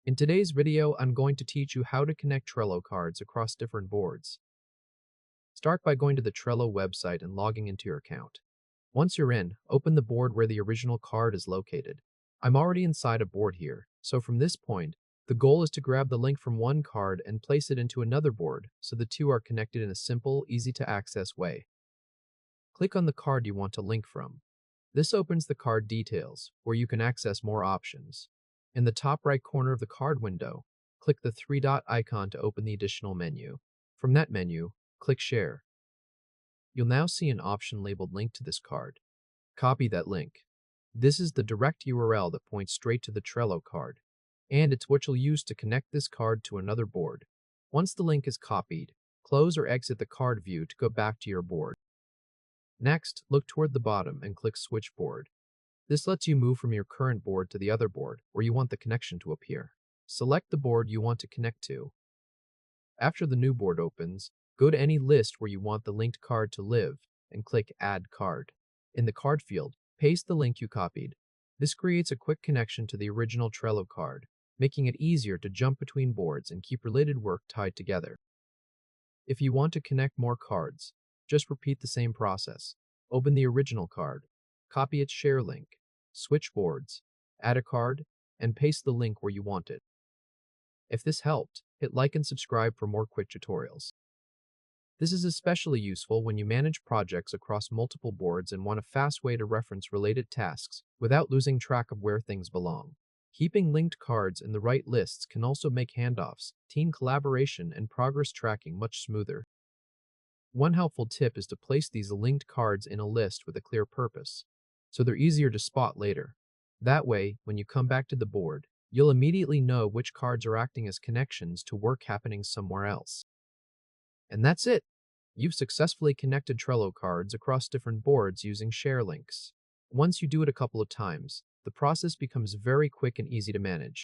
In today's video, I'm going to teach you how to connect Trello cards across different boards. Start by going to the Trello website and logging into your account. Once you're in, open the board where the original card is located. I'm already inside a board here, so from this point, the goal is to grab the link from one card and place it into another board so the two are connected in a simple, easy-to-access way. Click on the card you want to link from. This opens the card details, where you can access more options. In the top right corner of the card window, click the three-dot icon to open the additional menu. From that menu, click Share. You'll now see an option labeled Link to this card. Copy that link. This is the direct URL that points straight to the Trello card, and it's what you'll use to connect this card to another board. Once the link is copied, close or exit the card view to go back to your board. Next, look toward the bottom and click Switch Board. This lets you move from your current board to the other board where you want the connection to appear. Select the board you want to connect to. After the new board opens, go to any list where you want the linked card to live and click Add Card. In the card field, paste the link you copied. This creates a quick connection to the original Trello card, making it easier to jump between boards and keep related work tied together. If you want to connect more cards, just repeat the same process. Open the original card, copy its share link, switch boards, add a card, and paste the link where you want it. If this helped, hit like and subscribe for more quick tutorials. This is especially useful when you manage projects across multiple boards and want a fast way to reference related tasks without losing track of where things belong. Keeping linked cards in the right lists can also make handoffs, team collaboration, and progress tracking much smoother. One helpful tip is to place these linked cards in a list with a clear purpose, so they're easier to spot later. That way, when you come back to the board, you'll immediately know which cards are acting as connections to work happening somewhere else. And that's it! You've successfully connected Trello cards across different boards using share links. Once you do it a couple of times, the process becomes very quick and easy to manage.